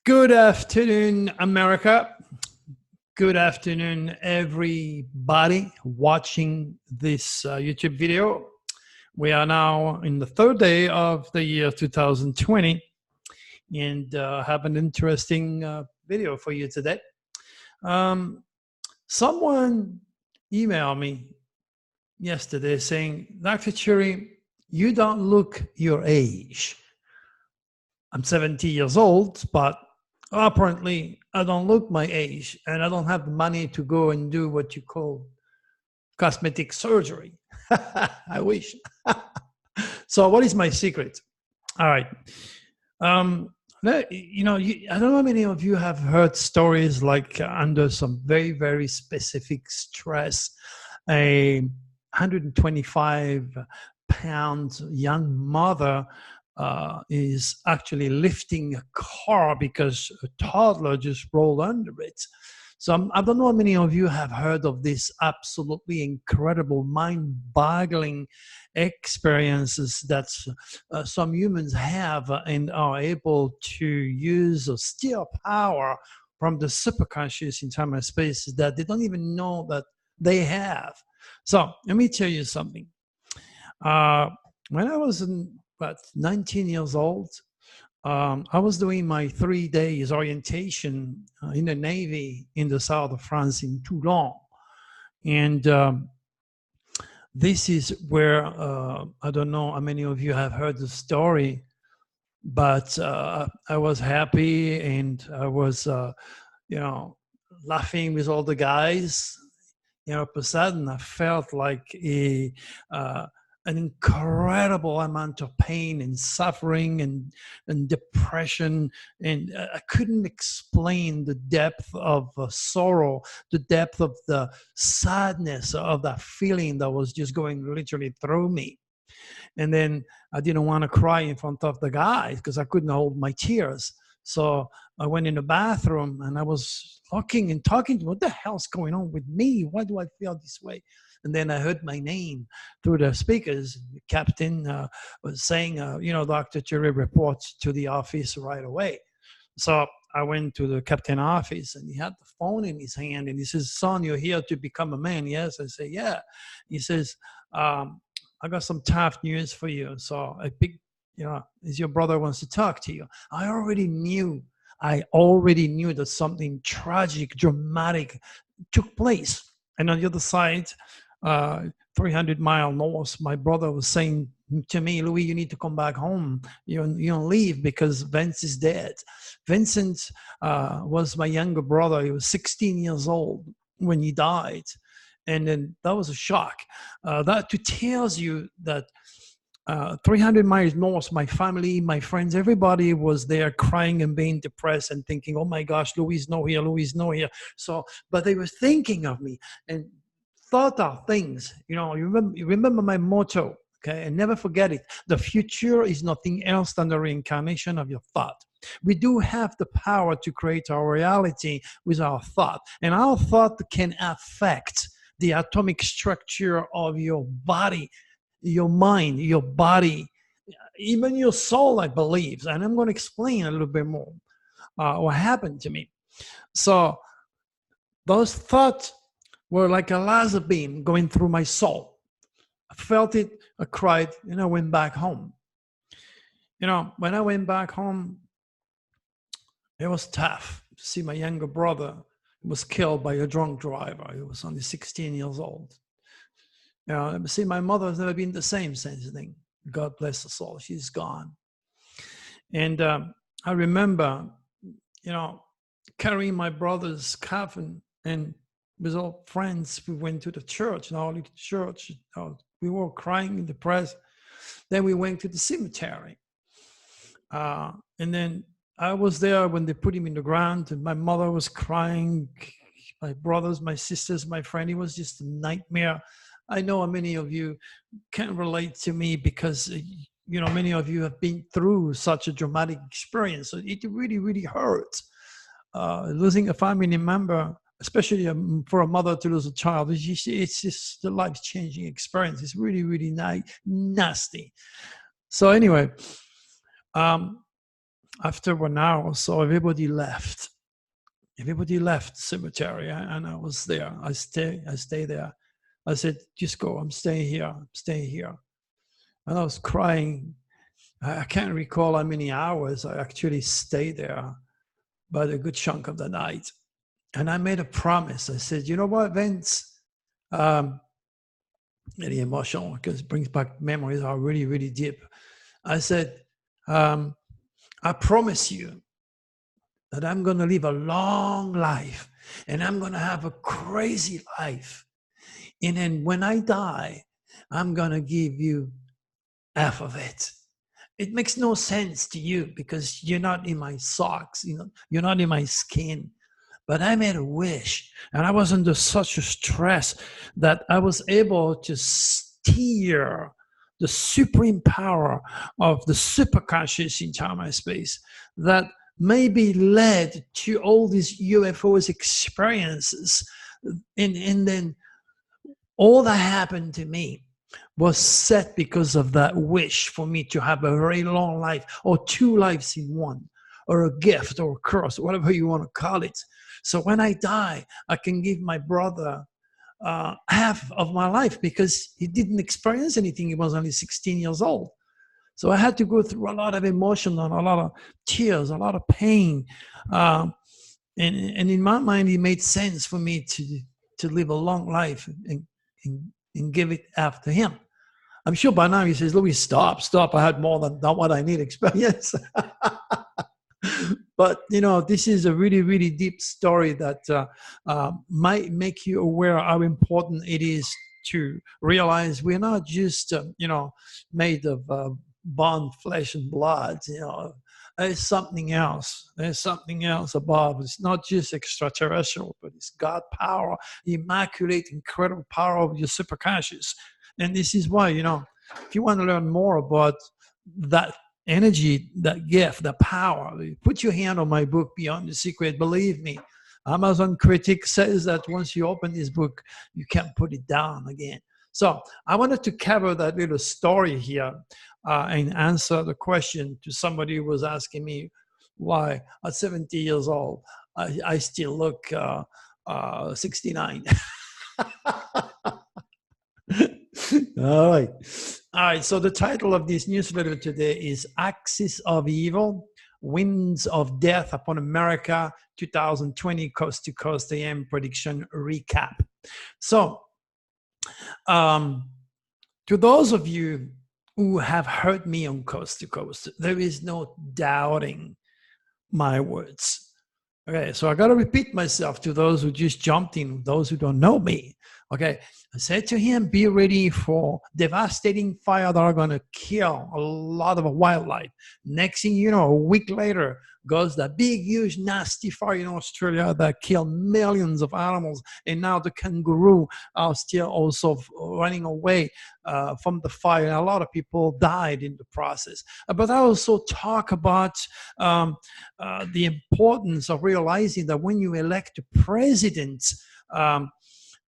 Good afternoon, America. Good afternoon, everybody watching this YouTube video. We are now in the third day of the year 2020 and have an interesting video for you today. Someone emailed me yesterday saying, Dr. Cherry, you don't look your age. I'm 70 years old, but apparently I don't look my age and I don't have the money to go and do what you call cosmetic surgery. I wish. So what is my secret? All right. I don't know how many of you have heard stories like under some very, very specific stress, a 125-pound young mother is actually lifting a car because a toddler just rolled under it. So I don't know how many of you have heard of this absolutely incredible, mind-boggling experiences that some humans have and are able to use or steal power from the superconscious in time and space that they don't even know that they have. So let me tell you something. When I was about 19 years old, I was doing my 3 days orientation in the Navy in the south of France in Toulon. And this is where, I don't know how many of you have heard the story, but I was happy and I was, laughing with all the guys. All of a sudden I felt like an incredible amount of pain and suffering and depression. And I couldn't explain the depth of sorrow, the depth of the sadness of that feeling that was just going literally through me. And then I didn't want to cry in front of the guys because I couldn't hold my tears. So I went in the bathroom and I was looking and talking to, what the hell's going on with me? Why do I feel this way? And then I heard my name through the speakers. The captain was saying, Dr. Cherry reports to the office right away. So I went to the captain office and he had the phone in his hand and he says, son, you're here to become a man. Yes. I say, yeah. He says, I got some tough news for you. So I picked, is your brother wants to talk to you. I already knew that something tragic, dramatic took place. And on the other side, 300 miles north, my brother was saying to me, Louis, you need to come back home. You don't leave because Vince is dead. Vincent was my younger brother. He was 16 years old when he died. And then that was a shock. That to tells you that 300 miles north, my family, my friends, everybody was there crying and being depressed and thinking, oh my gosh, Louis is not here, Louis is not here. So, but they were thinking of me and thought of things. You remember my motto, okay? And never forget it. The future is nothing else than the reincarnation of your thought. We do have the power to create our reality with our thought. And our thought can affect the atomic structure of your body, your mind, your body, even your soul, I believe. And I'm going to explain a little bit more what happened to me. So those thoughts were like a laser beam going through my soul. I felt it, I cried, and I went back home. When I went back home, it was tough to see my younger brother was killed by a drunk driver. He was only 16 years old. See, my mother has never been the same since then. God bless her soul. She's gone. And I remember, carrying my brother's coffin, and with all friends, we went to the church, only to church. We were crying and depressed. Then we went to the cemetery. And then I was there when they put him in the ground, and my mother was crying. My brothers, my sisters, my friend, it was just a nightmare. I know many of you can relate to me because, many of you have been through such a dramatic experience. So it really, really hurts. Losing a family member, especially for a mother to lose a child, it's just a life-changing experience. It's really, really nasty. So anyway, After 1 hour or so, everybody left. Everybody left the cemetery, and I was there. I stay there. I said, just go. I'm staying here. I'm staying here. And I was crying. I can't recall how many hours I actually stayed there, but a good chunk of the night. And I made a promise. I said, you know what, Vince? Really emotional because it brings back memories that are really, really deep. I said, I promise you that I'm going to live a long life and I'm going to have a crazy life. And then when I die, I'm going to give you half of it. It makes no sense to you because you're not in my socks, you're not in my skin. But I made a wish, and I was under such a stress that I was able to steer the supreme power of the superconscious in time and space that maybe led to all these UFOs experiences. And then all that happened to me was set because of that wish for me to have a very long life, or 2 lives in one, or a gift or a curse, whatever you want to call it. So when I die, I can give my brother half of my life because he didn't experience anything. He was only 16 years old. So I had to go through a lot of emotion and a lot of tears, a lot of pain. And in my mind, it made sense for me to live a long life and give it after him. I'm sure by now he says, Louis, stop. I had more than what I need experience. But, this is a really, really deep story that might make you aware how important it is to realize we're not just, made of bone, flesh, and blood. There's something else. There's something else above. It's not just extraterrestrial, but it's God power, the immaculate, incredible power of your superconscious. And this is why, if you want to learn more about that energy, that gift, the power, put your hand on my book, Beyond the Secret. Believe me, Amazon critic says that once you open this book, you can't put it down again. So I wanted to cover that little story here and answer the question to somebody who was asking me why at 70 years old, I still look 69. All right. So the title of this newsletter today is Axis of Evil, Winds of Death upon America, 2020 Coast to Coast AM Prediction Recap. So to those of you who have heard me on Coast to Coast, there is no doubting my words. Okay, so I got to repeat myself to those who just jumped in, those who don't know me. Okay, I said to him, be ready for devastating fire that are going to kill a lot of wildlife. Next thing you know, a week later, goes that big, huge, nasty fire in Australia that killed millions of animals. And now the kangaroo are still also running away from the fire. And a lot of people died in the process. But I also talk about the importance of realizing that when you elect a president,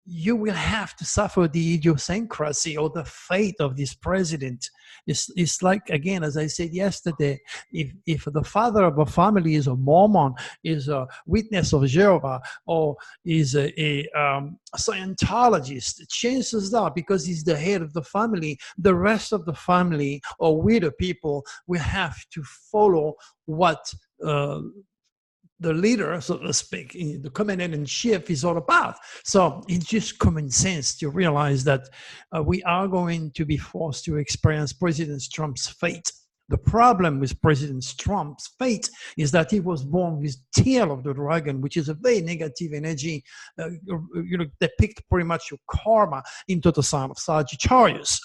you will have to suffer the idiosyncrasy or the fate of this president. It's like, again, as I said yesterday, if the father of a family is a Mormon, is a witness of Jehovah, or is a Scientologist, chances are, because he's the head of the family, the rest of the family or we the people will have to follow what the leader, so to speak, the commander-in-chief is all about. So it's just common sense to realize that we are going to be forced to experience President Trump's fate. The problem with President Trump's fate is that he was born with tail of the dragon, which is a very negative energy. Depict pretty much your karma into the sign of Sagittarius.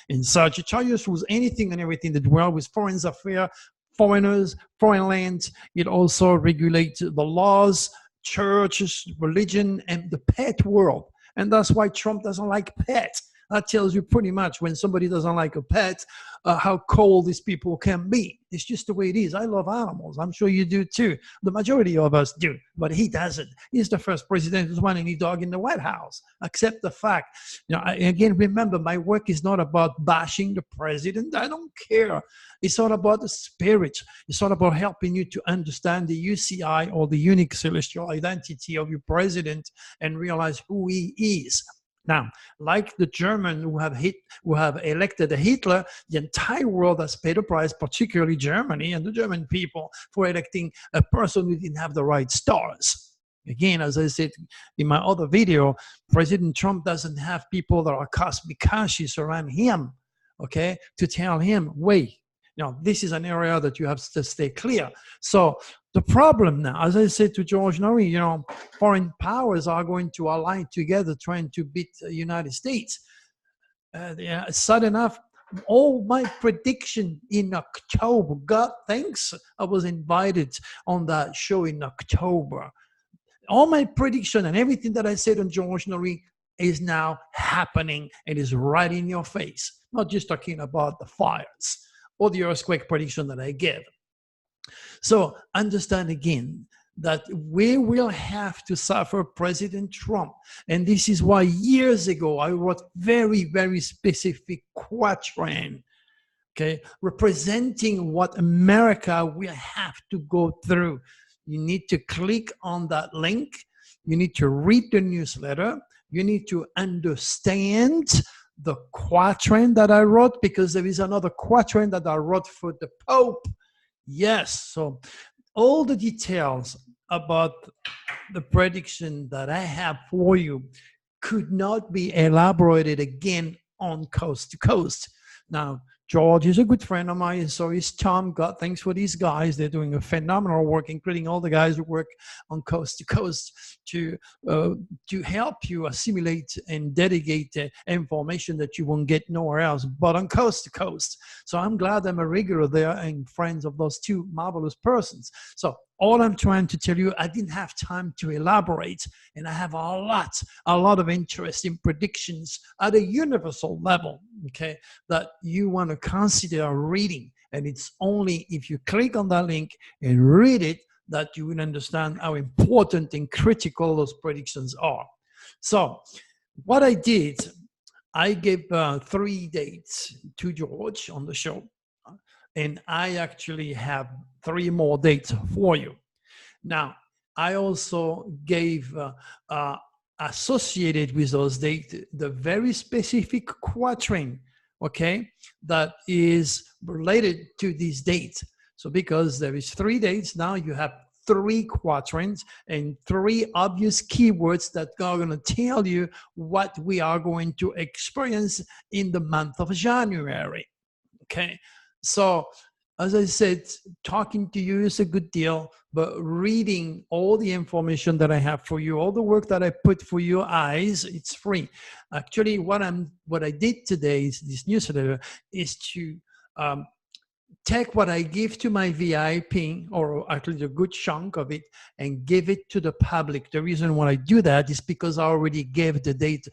And Sagittarius was anything and everything that dwell with foreign affairs, foreigners, foreign lands. It also regulates the laws, churches, religion, and the pet world. And that's why Trump doesn't like pets. That tells you pretty much when somebody doesn't like a pet, how cold these people can be. It's just the way it is. I love animals. I'm sure you do too. The majority of us do, but he doesn't. He's the first president who's wanting any dog in the White House. Accept the fact. Again, remember, my work is not about bashing the president. I don't care. It's all about the spirit. It's all about helping you to understand the UCI, or the unique celestial identity of your president, and realize who he is. Now, like the German who have elected Hitler, the entire world has paid a price, particularly Germany and the German people, for electing a person who didn't have the right stars. Again, as I said in my other video, President Trump doesn't have people that are cosmic conscious around him, okay, to tell him, wait, this is an area that you have to stay clear. So the problem now, as I said to George Norrie, foreign powers are going to align together trying to beat the United States. Sudden enough, all my prediction in October, God thanks I was invited on that show in October. All my prediction and everything that I said on George Norrie is now happening and is right in your face. Not just talking about the fires or the earthquake prediction that I gave. So understand again that we will have to suffer President Trump. And this is why years ago I wrote very, very specific quatrain, okay, representing what America will have to go through. You need to click on that link. You need to read the newsletter. You need to understand the quatrain that I wrote, because there is another quatrain that I wrote for the Pope. Yes, so all the details about the prediction that I have for you could not be elaborated again on Coast to Coast. Now, George is a good friend of mine, and so is Tom. God thanks for these guys. They're doing a phenomenal work, including all the guys who work on Coast to Coast to help you assimilate and dedicate information that you won't get nowhere else but on Coast to Coast. So I'm glad I'm a regular there and friends of those two marvelous persons. So all I'm trying to tell you, I didn't have time to elaborate, and I have a lot of interest in predictions at a universal level, okay, that you want to consider reading. And it's only if you click on that link and read it that you will understand how important and critical those predictions are. So what I did, I gave 3 dates to George on the show. And I actually have 3 more dates for you. Now, I also gave associated with those dates the very specific quatrain, okay, that is related to these dates. So because there is 3 dates, now you have 3 quatrains and 3 obvious keywords that are going to tell you what we are going to experience in the month of January, okay? So, as I said, talking to you is a good deal, but reading all the information that I have for you, all the work that I put for your eyes, it's free. Actually, what I did today is this newsletter is to take what I give to my VIP, or actually a good chunk of it, and give it to the public. The reason why I do that is because I already gave the date,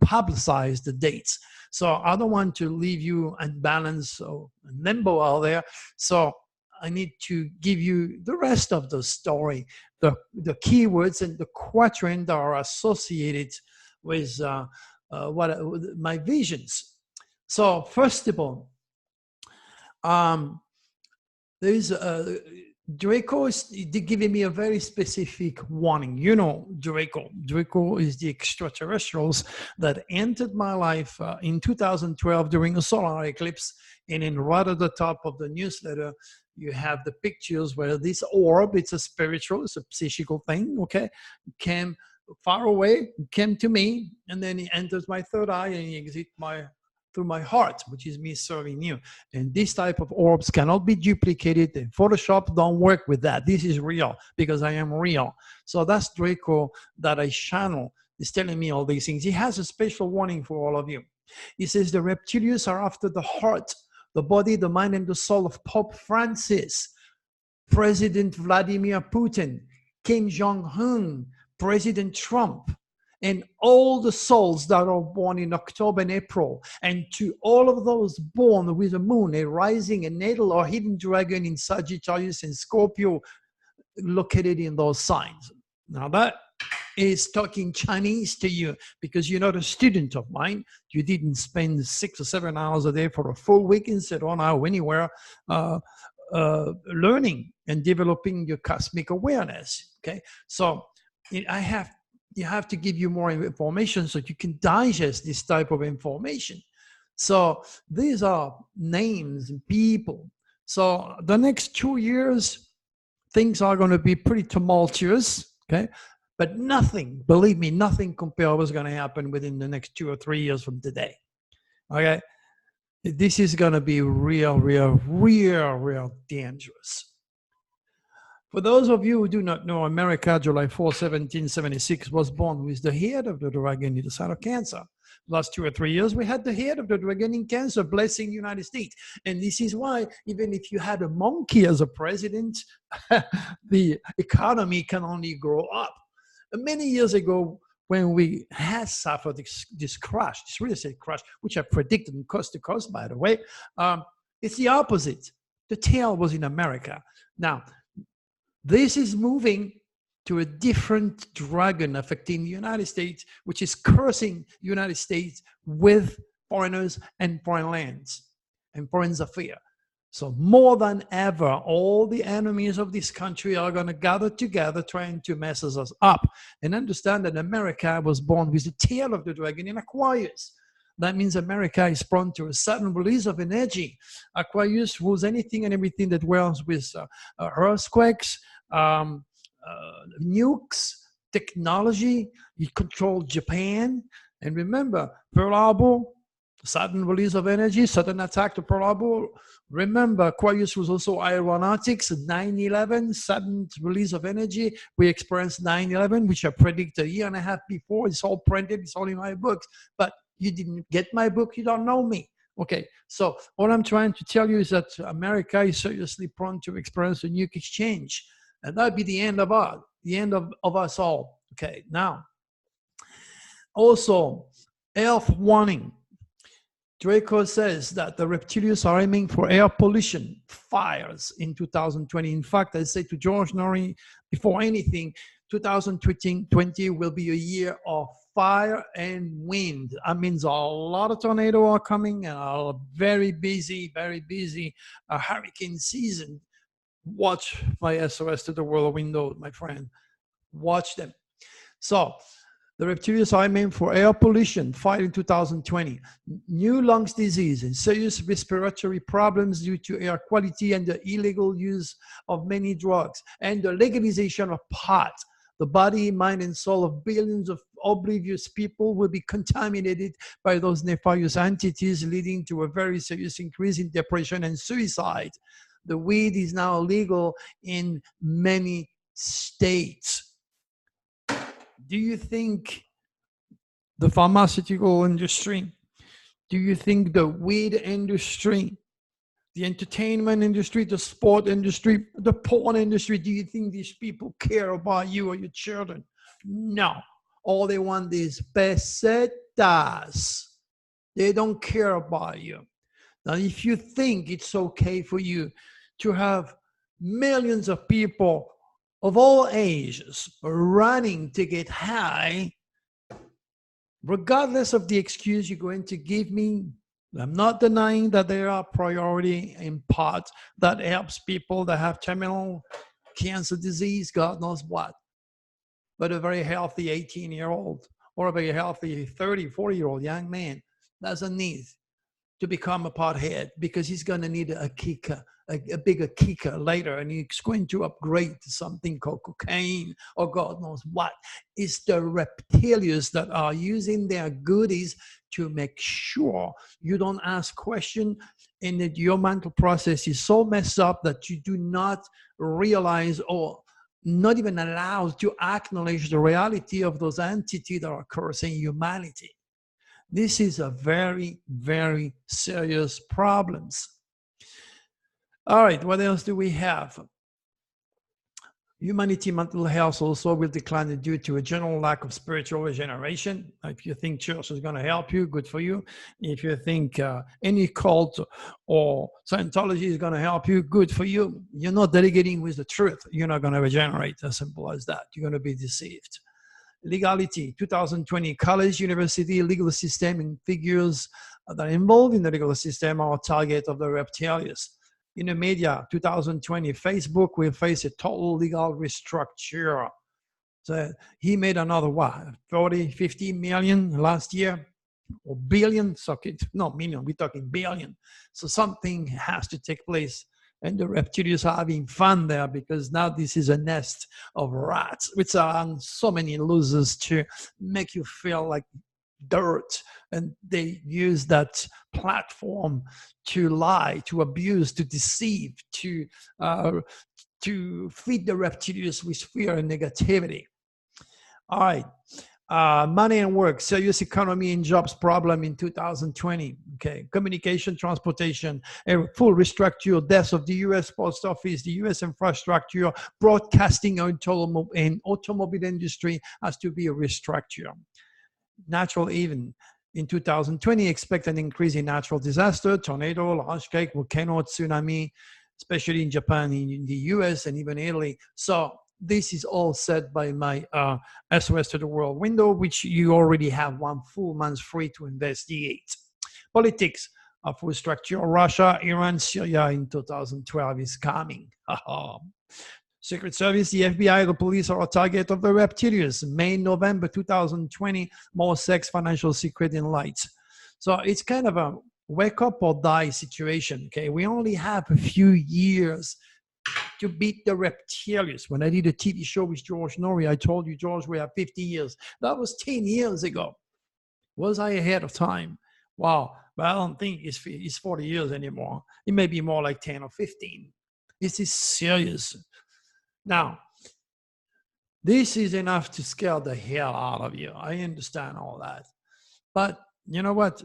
publicized the dates. So I don't want to leave you unbalanced or limbo out there. So I need to give you the rest of the story, the keywords and the quatrain that are associated with my visions. So first of all, there's Draco is giving me a very specific warning. You know, Draco is the extraterrestrials that entered my life in 2012 during a solar eclipse. And in right at the top of the newsletter, you have the pictures where this orb, it's a spiritual, it's a psychical thing, okay, came far away, came to me, and then he enters my third eye and he exits through my heart, which is me serving you. And this type of orbs cannot be duplicated. And Photoshop don't work with that. This is real because I am real. So that's Draco that I channel. Is telling me all these things. He has a special warning for all of you. He says the reptilians are after the heart, the body, the mind, and the soul of Pope Francis, President Vladimir Putin, Kim Jong-un, President Trump, and all the souls that are born in October and April, and to all of those born with a moon, a rising, a natal or hidden dragon in Sagittarius and Scorpio located in those signs. Now that is talking Chinese to you because you're not a student of mine. You didn't spend 6 or 7 hours a day for a full week instead of 1 hour anywhere learning and developing your cosmic awareness. Okay, so you have to give you more information so you can digest this type of information. So these are names and people. So the next 2 years, things are going to be pretty tumultuous. Okay, but nothing, believe me, nothing compared what's going to happen within the next 2 or 3 years from today. Okay, this is going to be real dangerous. For those of you who do not know, America, July 4, 1776, was born with the head of the dragon in the sign of Cancer. Last 2 or 3 years, we had the head of the dragon in Cancer blessing the United States. And this is why, even if you had a monkey as a president, the economy can only grow up. Many years ago, when we had suffered this crash, this real estate crash, which I predicted from coast to coast, by the way, it's the opposite. The tail was in America. Now, this is moving to a different dragon affecting the United States, which is cursing the United States with foreigners and foreign lands and foreign affairs. So more than ever, all the enemies of this country are going to gather together trying to mess us up. And understand that America was born with the tail of the dragon in Aquarius. That means America is prone to a sudden release of energy. Aquarius rules anything and everything that works with earthquakes, nukes, technology. It controlled Japan. And remember, Pearl Harbor, sudden release of energy, sudden attack to Pearl Harbor. Remember, Aquarius was also aeronautics, 9/11, sudden release of energy. We experienced 9/11, which I predicted a year and a half before. It's all printed, it's all in my books. But you didn't get my book, you don't know me. Okay, so what I'm trying to tell you is that America is seriously prone to experience a nuke exchange. And that would be the end of us all. Okay, now, also, health warning. Draco says that the reptilians are aiming for air pollution, fires in 2020. In fact, I say to George Norrie, before anything, 2020 will be a year of fire and wind. That means a lot of tornadoes are coming and a very busy hurricane season. Watch my SOS to the World window, my friend. Watch them. So, the reptilians are aiming for air pollution, fire in 2020, new lungs disease, and serious respiratory problems due to air quality and the illegal use of many drugs, and the legalization of pot. The body, mind, and soul of billions of oblivious people will be contaminated by those nefarious entities, leading to a very serious increase in depression and suicide. The weed is now legal in many states. Do you think the pharmaceutical industry, do you think the weed industry, the entertainment industry, the sport industry, the porn industry, do you think these people care about you or your children? No. All they want is pesetas. They don't care about you. Now, if you think it's okay for you to have millions of people of all ages running to get high, regardless of the excuse you're going to give me, I'm not denying that there are priority in pot that helps people that have terminal cancer disease, God knows what. But a very healthy 18-year-old or a very healthy 30, 40-year-old young man doesn't need to become a pothead because he's going to need a kicker, a bigger kicker later, and he's going to upgrade to something called cocaine or God knows what. It's the reptilians that are using their goodies to make sure you don't ask questions and that your mental process is so messed up that you do not realize or not even allowed to acknowledge the reality of those entities that are cursing humanity. This is a very, very serious problem. All right, what else do we have? Humanity mental health also will decline due to a general lack of spiritual regeneration. If you think church is going to help you, good for you. If you think any cult or Scientology is going to help you, good for you. You're not delegating with the truth. You're not going to regenerate. As simple as that. You're going to be deceived. Legality, 2020, college, university, legal system, and figures that are involved in the legal system are a target of the reptilians. In the media, 2020, Facebook will face a total legal restructure. So he made another what, 40, 50 million last year, or billion, so not million, we're talking billion. So something has to take place. And the reptilians are having fun there because now this is a nest of rats, which are so many losers to make you feel like dirt. And they use that platform to lie, to abuse, to deceive, to feed the reptilians with fear and negativity. All right. Money and work, serious economy and jobs problem in 2020. Okay, communication, transportation, a full restructure, deaths of the U.S. Post Office, the U.S. infrastructure, broadcasting and automobile industry has to be a restructure. Natural event. In 2020, expect an increase in natural disaster, tornado, large-scale volcano, tsunami, especially in Japan, in the US, and even Italy. So this is all set by my SOS to the World window, which you already have 1 full month free to investigate. Politics, a full structure, Russia, Iran, Syria in 2012 is coming. Secret Service, the FBI, the police are a target of the reptilians. May, November 2020, more sex, financial secret, and lights. So it's kind of a wake up or die situation, okay? We only have a few years to beat the reptilians. When I did a TV show with George Norrie, I told you, George, we have 50 years. That was 10 years ago. Was I ahead of time? Wow, but I don't think it's 40 years anymore. It may be more like 10 or 15. This is serious. Now, this is enough to scare the hell out of you. I understand all that. But you know what?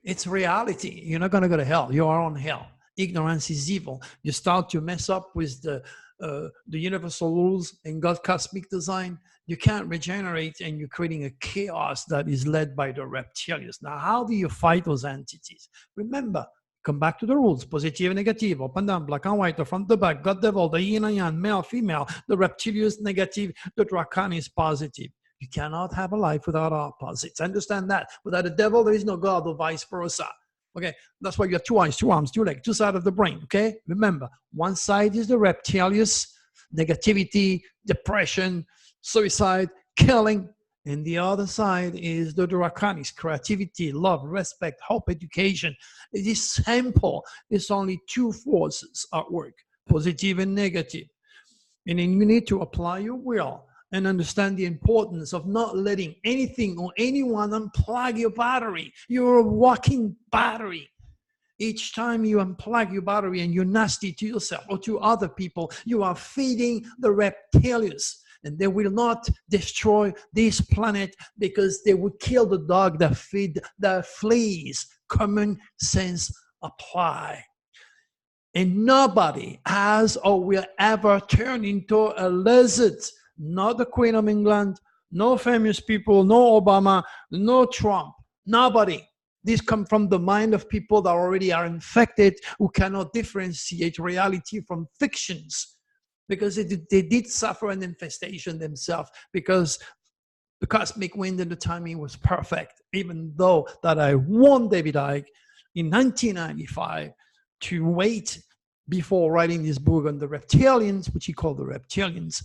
It's reality. You're not going to go to hell. You are on hell. Ignorance is evil. You start to mess up with the universal rules and God's cosmic design. You can't regenerate, and you're creating a chaos that is led by the reptilians. Now, how do you fight those entities? Remember, come back to the rules, positive and negative, up and down, black and white, the front, the back, God, devil, the yin and yang, male, female, the reptilians negative, the Draco is positive. You cannot have a life without opposites. Understand that. Without the devil, there is no God, or vice versa. Okay, that's why you have 2 eyes, 2 arms, 2 legs, 2 sides of the brain, okay? Remember, one side is the reptilians, negativity, depression, suicide, killing, and the other side is the Draconis, creativity, love, respect, hope, education. It is simple. It's only 2 forces at work, positive and negative. And then you need to apply your will and understand the importance of not letting anything or anyone unplug your battery. You're a walking battery. Each time you unplug your battery and you're nasty to yourself or to other people, you are feeding the reptilians. And they will not destroy this planet because they would kill the dog that feed the fleas. Common sense apply. And nobody has or will ever turn into a lizard. Not the Queen of England, no famous people, no Obama, no Trump, nobody. These come from the mind of people that already are infected, who cannot differentiate reality from fictions. Because they did suffer an infestation themselves, because the cosmic wind and the timing was perfect, even though that I warned David Icke in 1995 to wait before writing this book on the reptilians, which he called the reptilians.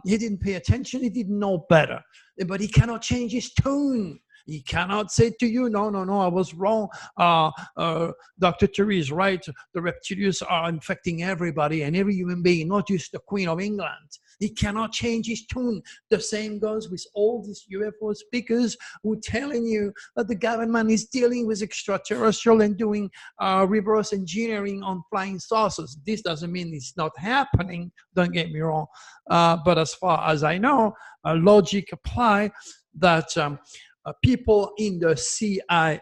He didn't pay attention, he didn't know better, but he cannot change his tone. He cannot say to you, no, I was wrong. Dr. Terry is right. The reptilians are infecting everybody and every human being, not just the Queen of England. He cannot change his tune. The same goes with all these UFO speakers who are telling you that the government is dealing with extraterrestrial and doing reverse engineering on flying saucers. This doesn't mean it's not happening. Don't get me wrong. But as far as I know, logic apply that people in the CIA,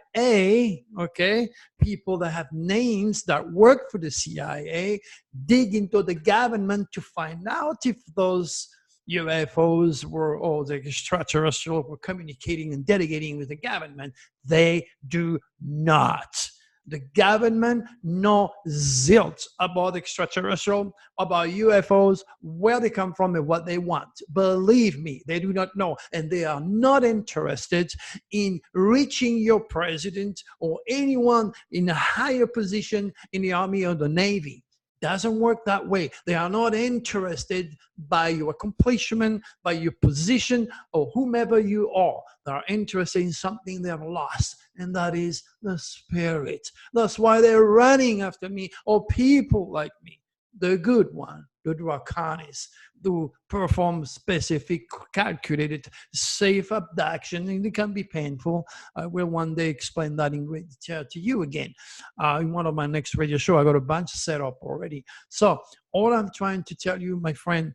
okay, people that have names that work for the CIA, dig into the government to find out if those UFOs were, or the extraterrestrials were communicating and delegating with the government. They do not. The government know zilch about extraterrestrial, about UFOs, where they come from and what they want. Believe me, they do not know. And they are not interested in reaching your president or anyone in a higher position in the Army or the Navy. Doesn't work that way. They are not interested by your accomplishment, by your position, or whomever you are. They are interested in something they have lost, and that is the spirit. That's why they're running after me, or people like me, the good one, the Draconis, to perform specific, calculated, safe abduction, and it can be painful. I will one day explain that in great detail to you again. In one of my next radio show, I got a bunch set up already. So all I'm trying to tell you, my friend,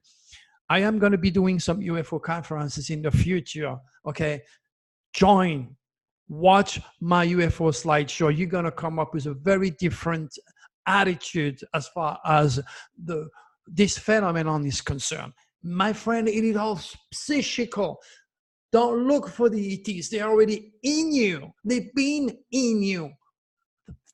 I am going to be doing some UFO conferences in the future. Okay, join, watch my UFO slideshow. You're going to come up with a very different attitude as far as this phenomenon is concerned. My friend, it is all psychical. Don't look for the ETs. They're already in you. They've been in you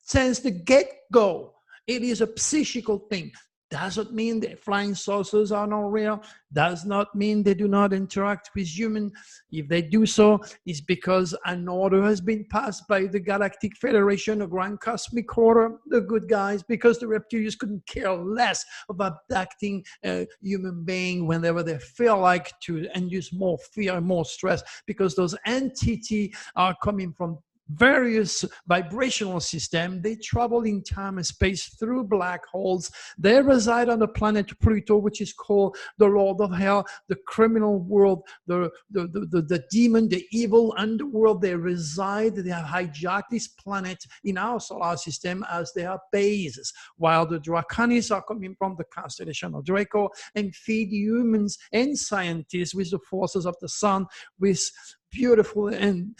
since the get-go. It is a psychical thing. Doesn't mean that flying saucers are not real. Does not mean they do not interact with humans. If they do so, it's because an order has been passed by the Galactic Federation, a grand cosmic order, the good guys, because the reptilians couldn't care less of abducting a human being whenever they feel like to induce more fear and more stress, because those entities are coming from various vibrational systems. They travel in time and space through black holes. They reside on the planet Pluto, which is called the Lord of Hell, the criminal world, the demon, the evil underworld. They reside, they have hijacked this planet in our solar system as their bases, while the Draconis are coming from the constellation of Draco and feed humans and scientists with the forces of the sun, with beautiful and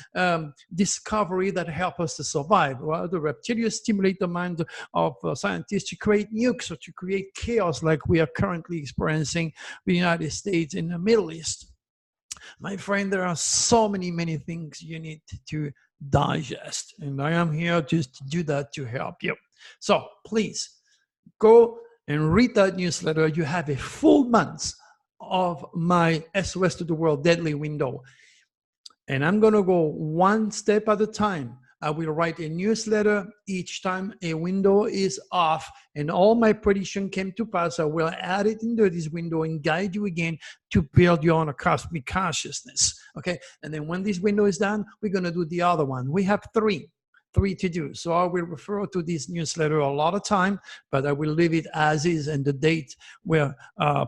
discovery that help us to survive. Well, the reptilians stimulate the mind of scientists to create nukes or to create chaos like we are currently experiencing in the United States and the Middle East. My friend, there are so many things you need to digest, and I am here just to do that to help you. So please go and read that newsletter. You have a full month of my SOS to the World Deadly Window. And I'm going to go one step at a time. I will write a newsletter each time a window is off and all my prediction came to pass. I will add it into this window and guide you again to build your own cosmic consciousness. Okay. And then when this window is done, we're going to do the other one. We have three to do. So I will refer to this newsletter a lot of time, but I will leave it as is, and the date will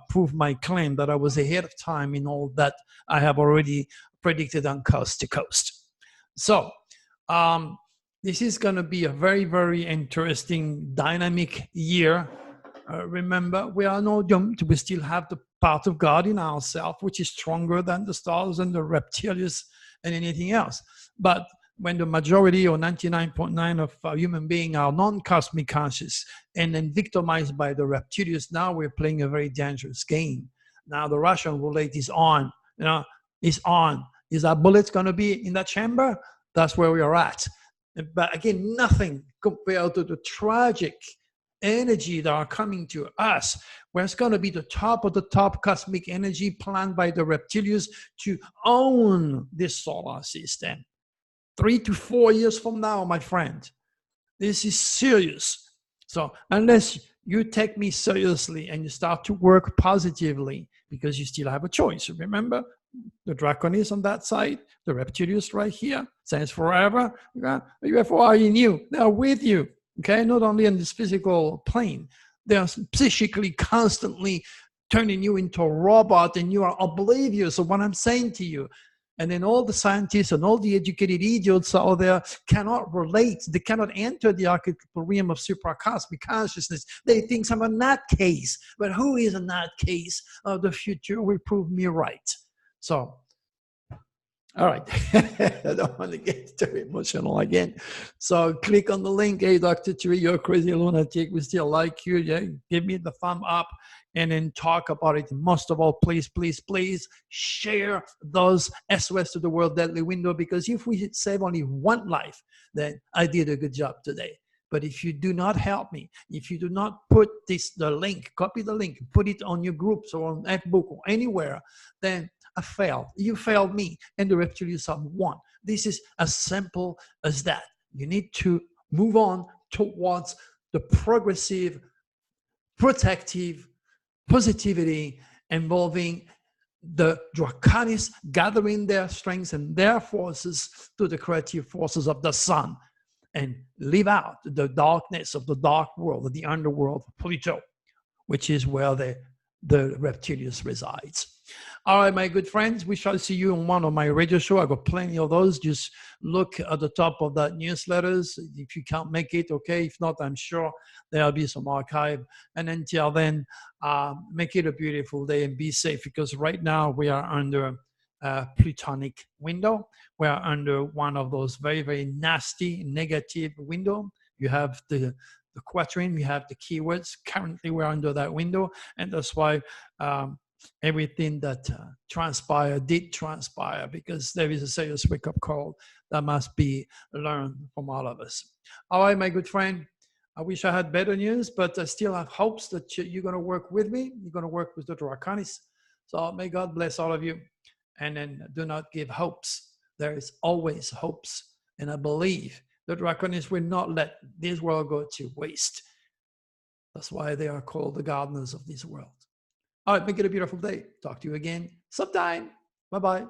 prove my claim that I was ahead of time in all that I have already predicted on Coast to Coast. So this is going to be a very interesting, dynamic year. Remember, we are not doomed. We still have the part of God in ourselves, which is stronger than the stars and the reptilians and anything else. But when the majority or 99.9% of human beings are non-cosmic conscious and then victimized by the reptilians, now we're playing a very dangerous game. Now the Russian roulette is on. You know, is on. Is our bullets going to be in that chamber? That's where we are at. But again, nothing compared to the tragic energy that are coming to us, where it's going to be the top of the top cosmic energy planned by the reptilians to own this solar system. 3 to 4 years from now, my friend, this is serious. So unless you take me seriously and you start to work positively, because you still have a choice. Remember, the Draconis on that side, the reptilians right here, since forever, the UFO are in you. They are with you, okay? Not only in this physical plane, they are psychically constantly turning you into a robot, and you are oblivious of what I'm saying to you. And then all the scientists and all the educated idiots out there cannot relate. They cannot enter the archetypal realm of supracosmic consciousness. They think I'm a nutcase. But who is a nutcase? The future will prove me right. So All right. I don't want to get too emotional again. So click on the link. Hey, Dr. Tree, you're a crazy lunatic. We still like you. Yeah, give me the thumb up and then talk about it. Most of all, please, please, please share those SOS to the World Deadly Window, because if we save only one life, then I did a good job today. But if you do not help me, if you do not put the link, copy the link, put it on your groups or on Facebook or anywhere, then I failed. You failed me, and the reptilians have won. This is as simple as that. You need to move on towards the progressive, protective positivity involving the Draconis gathering their strengths and their forces to the creative forces of the sun, and leave out the darkness of the dark world, the underworld of Pluto, which is where the reptilians resides. All right, my good friends, we shall see you on one of my radio shows. I got plenty of those. Just look at the top of that newsletters. If you can't make it, okay. If not, I'm sure there'll be some archive. And until then, make it a beautiful day and be safe, because right now we are under a Plutonic window. We are under one of those very, very nasty negative window. You have the quatrain, you have the keywords. Currently, we're under that window, and that's why everything that did transpire, because there is a serious wake-up call that must be learned from all of us. All right, my good friend, I wish I had better news, but I still have hopes that you're going to work with me. You're going to work with the Draconis. So may God bless all of you. And then do not give hopes. There is always hopes. And I believe the Draconis will not let this world go to waste. That's why they are called the gardeners of this world. All right, make it a beautiful day. Talk to you again sometime. Bye-bye.